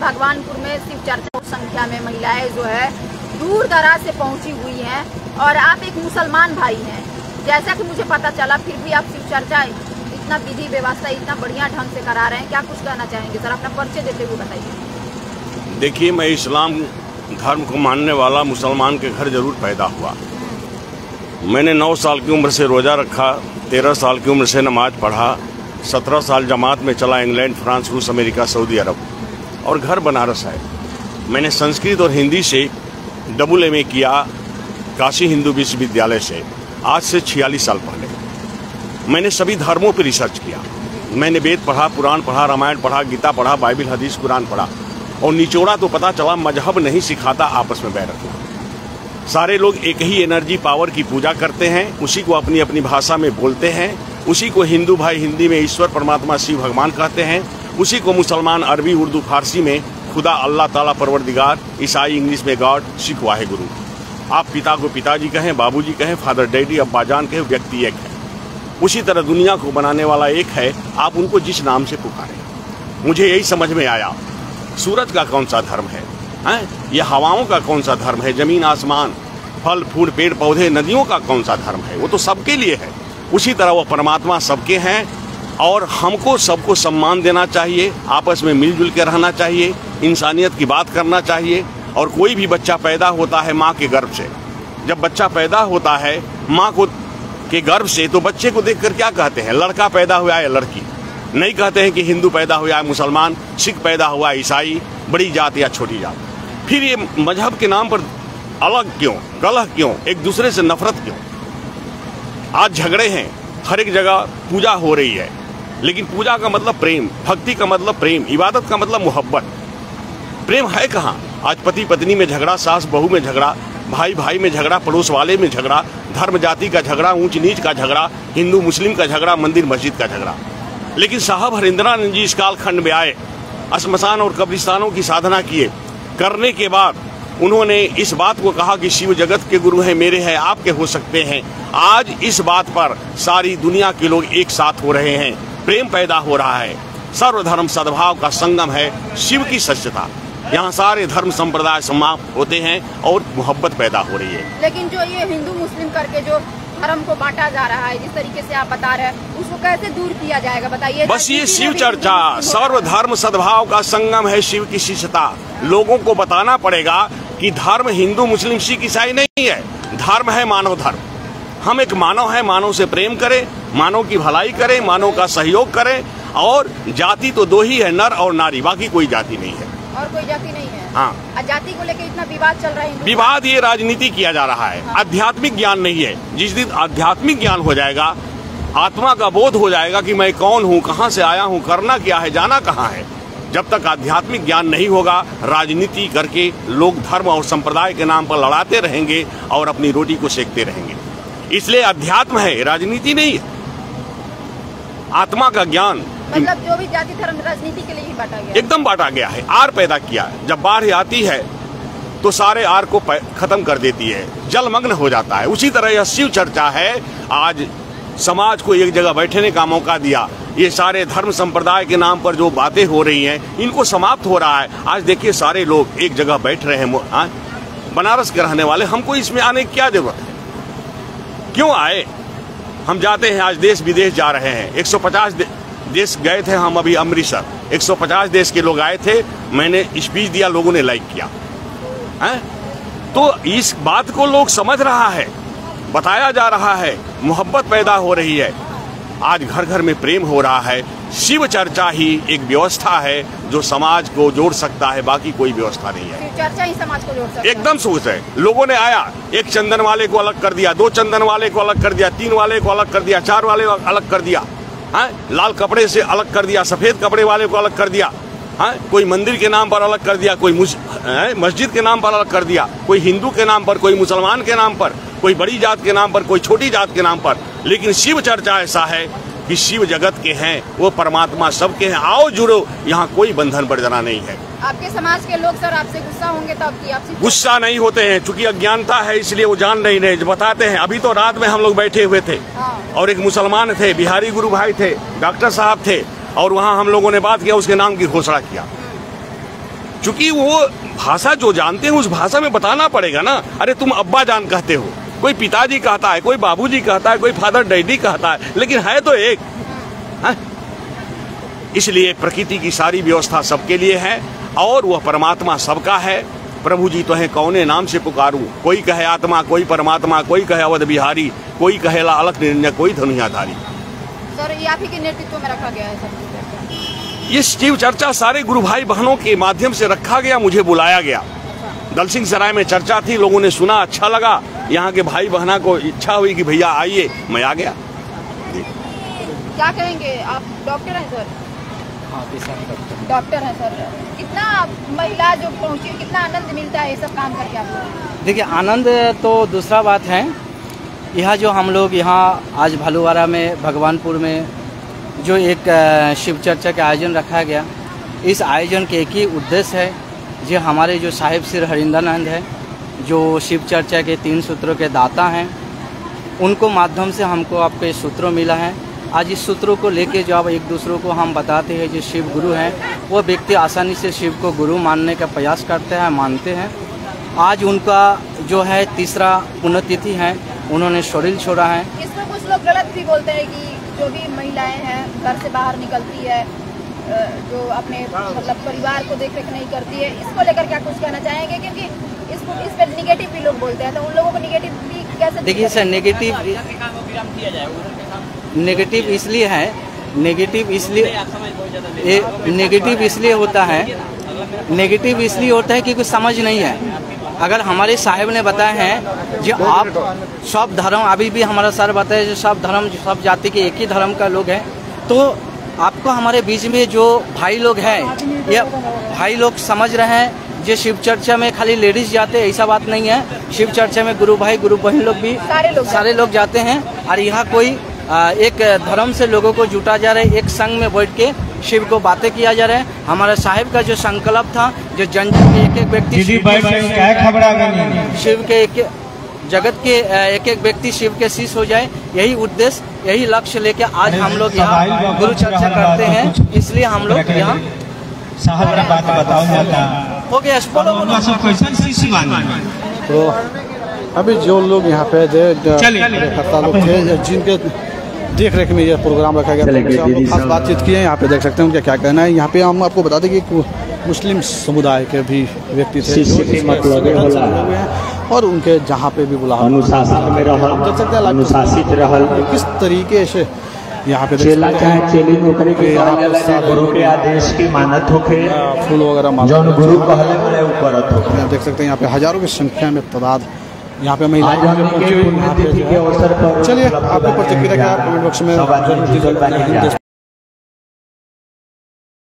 भगवानपुर में शिव चर्चा संख्या में महिलाएं जो है दूर दराज से पहुंची हुई हैं और आप एक मुसलमान भाई हैं, जैसा कि मुझे पता चला, फिर भी आप शिव चर्चा इतना विधि व्यवस्था इतना बढ़िया ढंग से करा रहे हैं, क्या कुछ कहना चाहेंगे सर? अपना परिचय देते हुए बताइए। देखिए, मैं इस्लाम धर्म को मानने वाला मुसलमान के घर जरूर पैदा हुआ। मैंने 9 साल की उम्र से रोजा रखा, 13 साल की उम्र से नमाज पढ़ा, 17 साल जमात में चला, इंग्लैंड, फ्रांस, रूस, अमेरिका, सऊदी अरब, और घर बनारस है। मैंने संस्कृत और हिंदी से डबल MA किया काशी हिंदू विश्वविद्यालय से, आज से 46 साल पहले। मैंने सभी धर्मों पर रिसर्च किया। मैंने वेद पढ़ा, पुराण पढ़ा, रामायण पढ़ा, गीता पढ़ा, बाइबिल, हदीस, कुरान पढ़ा, और निचोड़ा तो पता चला मजहब नहीं सिखाता आपस में बैर रखना। सारे लोग एक ही एनर्जी पावर की पूजा करते हैं, उसी को अपनी अपनी भाषा में बोलते हैं, उसी को हिंदू भाई हिंदी में ईश्वर परमात्मा शिव भगवान कहते हैं, उसी को मुसलमान अरबी उर्दू फारसी में खुदा अल्लाह ताला परवरदिगार, ईसाई इंग्लिश में गॉड, सिख वाहेगुरु। आप पिता को पिताजी कहें, बाबूजी कहें, फादर डैडी, अब्बाजान कहें, व्यक्ति एक है। उसी तरह दुनिया को बनाने वाला एक है, आप उनको जिस नाम से पुकारें। मुझे यही समझ में आया, सूरज का कौन सा धर्म है, ये हवाओं का कौन सा धर्म है, जमीन आसमान, फल फूल पेड़ पौधे नदियों का कौन सा धर्म है, वो तो सबके लिए है। उसी तरह वो परमात्मा सबके हैं और हमको सबको सम्मान देना चाहिए, आपस में मिलजुल के रहना चाहिए, इंसानियत की बात करना चाहिए। और कोई भी बच्चा पैदा होता है माँ के गर्भ से, जब बच्चा पैदा होता है माँ को के गर्भ से, तो बच्चे को देखकर क्या कहते हैं, लड़का पैदा हुआ है या लड़की? नहीं कहते हैं कि हिंदू पैदा हुआ है मुसलमान, सिख पैदा हुआ है ईसाई, बड़ी जात या छोटी जात। फिर ये मजहब के नाम पर अलग क्यों, कलह क्यों, एक दूसरे से नफरत क्यों? आज झगड़े हैं, हर एक जगह पूजा हो रही है, लेकिन पूजा का मतलब प्रेम, भक्ति का मतलब प्रेम, इबादत का मतलब मोहब्बत। प्रेम है कहाँ? आज पति पत्नी में झगड़ा, सास बहू में झगड़ा, भाई भाई में झगड़ा, पड़ोस वाले में झगड़ा, धर्म जाति का झगड़ा, ऊंच नीच का झगड़ा, हिंदू मुस्लिम का झगड़ा, मंदिर मस्जिद का झगड़ा। लेकिन साहब हरिंद्रानंद जी इस कालखंड में आए, श्मशान और कब्रिस्तानों की साधना किए, करने के बाद उन्होंने इस बात को कहा कि शिव जगत के गुरु हैं, मेरे हैं, आपके हो सकते हैं। आज इस बात पर सारी दुनिया के लोग एक साथ हो रहे हैं, प्रेम पैदा हो रहा है, सर्वधर्म सद्भाव का संगम है, शिव की सत्यता। यहाँ सारे धर्म संप्रदाय समाप्त होते हैं और मोहब्बत पैदा हो रही है। लेकिन जो ये हिंदू मुस्लिम करके जो धर्म को बांटा जा रहा है, जिस तरीके से आप बता रहे हैं, उसको कैसे दूर किया जाएगा बताइए? बस ये शिव चर्चा सर्वधर्म सद्भाव का संगम है, शिव की शिष्यता। लोगों को बताना पड़ेगा कि धर्म हिंदू मुस्लिम सिख ईसाई नहीं है, धर्म है मानव धर्म। हम एक मानव है, मानव से प्रेम करें, मानव की भलाई करें, मानव का सहयोग करें। और जाति तो 2 ही है, नर और नारी, बाकी कोई जाति नहीं है। और कोई जाति नहीं है। हाँ, जाति को लेकर इतना विवाद चल रहा है। विवाद ये राजनीति किया जा रहा है। हाँ। आध्यात्मिक ज्ञान नहीं है। जिस दिन आध्यात्मिक ज्ञान हो जाएगा, आत्मा का बोध हो जाएगा कि मैं कौन हूँ, कहाँ से आया हूँ, करना क्या है, जाना कहाँ है, जब तक आध्यात्मिक ज्ञान नहीं होगा, राजनीति करके लोग धर्म और संप्रदाय के नाम पर लड़ाते रहेंगे और अपनी रोटी को सेकते रहेंगे। इसलिए अध्यात्म है, राजनीति नहीं है। आत्मा का ज्ञान, मतलब जो भी जाति धर्म राजनीति के लिए ही बांटा गया, एकदम बांटा गया है, आर पैदा किया है। जब बाढ़ आती है तो सारे आर को खत्म कर देती है, जलमग्न हो जाता है। उसी तरह यह शिव चर्चा है, आज समाज को एक जगह बैठने का मौका दिया। ये सारे धर्म संप्रदाय के नाम पर जो बातें हो रही हैं, इनको समाप्त हो रहा है। आज देखिए सारे लोग एक जगह बैठ रहे हैं, बनारस के रहने वाले। हमको इसमें आने की क्या जरूरत है, क्यों आए? हम जाते हैं, आज देश विदेश जा रहे हैं, 150 देश गए थे हम अभी अमृतसर, 150 देश के लोग आए थे, मैंने स्पीच दिया, लोगों ने लाइक किया है। तो इस बात को लोग समझ रहा है, बताया जा रहा है, मोहब्बत पैदा हो रही है। आज घर घर में प्रेम हो रहा है। शिव चर्चा ही एक व्यवस्था है जो समाज को जोड़ सकता है, बाकी कोई व्यवस्था नहीं है। शिव चर्चा ही समाज को जोड़ सकता है। एकदम सोच है। लोगों ने आया, एक चंदन वाले को अलग कर दिया, 2 चंदन वाले को अलग कर दिया, 3 वाले को अलग कर दिया, 4 वाले को अलग कर दिया, लाल कपड़े से अलग कर दिया, सफेद कपड़े वाले को अलग कर दिया, कोई मंदिर के नाम पर अलग कर दिया, कोई मस्जिद के नाम पर अलग कर दिया, कोई हिंदू के नाम पर, कोई मुसलमान के नाम पर, कोई बड़ी जात के नाम पर, कोई छोटी जात के नाम पर। लेकिन शिव चर्चा ऐसा है कि शिव जगत के हैं, वो परमात्मा सबके हैं, आओ जुड़ो, यहाँ कोई बंधन बंधना नहीं है। आपके समाज के लोग सर आपसे गुस्सा होंगे तब कि आपसे गुस्सा नहीं होते हैं, चूंकि अज्ञानता है इसलिए वो जान नहीं रहे, बताते हैं। अभी तो रात में हम लोग बैठे हुए थे और एक मुसलमान थे, बिहारी गुरु भाई थे, डॉक्टर साहब थे, और वहाँ हम लोगों ने बात किया, उसके नाम की घोषणा किया। चूंकि वो भाषा जो जानते हैं उस भाषा में बताना पड़ेगा ना। अरे तुम अब्बा जान कहते हो, कोई पिताजी कहता है, कोई बाबूजी कहता है, कोई फादर डैडी कहता है, लेकिन है तो एक है? इसलिए प्रकृति की सारी व्यवस्था सबके लिए है और वह परमात्मा सबका है। प्रभु जी तो है कौने नाम से पुकारूं, कोई कहे आत्मा, कोई परमात्मा, कोई कहे अवध बिहारी, कोई कहेला अलख निरंजन, कोई धनुयाधारी। सर ये आप ही के नेतृत्व में रखा गया है सर? ये शिव चर्चा सारे गुरु भाई बहनों के माध्यम से रखा गया, मुझे बुलाया गया। दलसिंह सराय में चर्चा थी, लोगों ने सुना, अच्छा लगा। यहाँ के भाई बहना को इच्छा हुई कि भैया आइए, मैं आ गया। क्या कहेंगे आप? डॉक्टर हैं सर? हाँ, डॉक्टर हैं सर। कितना महिला जो पहुँची, कितना आनंद मिलता है ये सब काम करके आपको? देखिए, आनंद तो दूसरा बात है। यह जो हम लोग यहाँ आज भालूवाड़ा में, भगवानपुर में जो एक शिव चर्चा का आयोजन रखा गया, इस आयोजन के एक ही उद्देश्य है, जो हमारे जो साहिब श्री हरिंदरानंद है, जो शिव चर्चा के 3 सूत्रों के दाता हैं, उनको माध्यम से हमको आपके सूत्रों मिला है। आज इस सूत्रों को लेके जो अब एक दूसरों को हम बताते हैं, जो शिव गुरु हैं, वो व्यक्ति आसानी से शिव को गुरु मानने का प्रयास करते हैं, मानते हैं। आज उनका जो है 3रा पुण्यतिथि है, उन्होंने शरीर छोड़ा है। इसमें कुछ लोग गलत भी बोलते हैं कि जो भी महिलाएं हैं घर से बाहर निकलती है, जो अपने मतलब परिवार को देख रेख नहीं करती है, इसको लेकर क्या कुछ कहना चाहेंगे? क्योंकि इसको इस पर निगेटिव भी लोग बोलते हैं, तो उन लोगों को निगेटिव भी कैसे? देखिए सर, नेगेटिव इसलिए है, नेगेटिव इसलिए होता है, नेगेटिव इसलिए होता है कि कुछ समझ नहीं है। अगर हमारे साहिब ने बताया है जो आप सब धर्म, अभी भी हमारा सर बताया जो सब धर्म, सब जाति के एक ही धर्म का लोग हैं, तो आपको हमारे बीच में जो भाई लोग हैं, ये भाई लोग समझ रहे हैं जो शिव चर्चा में खाली लेडीज जाते हैं, ऐसा बात नहीं है। शिव चर्चा में गुरु भाई गुरु बहन लोग भी सारे लोग जाते हैं। और यहाँ कोई एक धर्म से लोगों को जुटा जा रहा है, एक संग में बैठ के शिव को बातें किया जा रहा है। हमारा साहिब का जो संकल्प था, जो जन जन के एक व्यक्ति शिव के, एक जगत के एक व्यक्ति शिव के शीश हो जाए, यही उद्देश्य, यही लक्ष्य लेके आज हम लोग यहाँ गुरु चर्चा करते हैं। इसलिए हम लोग यहाँ हो गया। तो अभी जो लोग यहाँ पे लोग थे, जिनके देख रेख में ये प्रोग्राम रखा गया, तो हम लोग खास बातचीत किए हैं। यहाँ पे देख सकते हैं उनका क्या कहना है। यहाँ पे हम आपको बता दें कि मुस्लिम समुदाय के भी व्यक्ति थे जो हुए हैं, और उनके जहाँ पे भी बुलावा अनुशासित रहल, किस तरीके से यहाँ पे गुरु के आदेश की मानत होके, फूल वगैरह देख सकते हैं। यहाँ पे हजारों की संख्या में तादाद यहाँ पे महिलाएं पहुंची हुई। चलिए, आपको प्रतिक्रिया क्या कमेंट बॉक्स में जरूर दीजिएगा।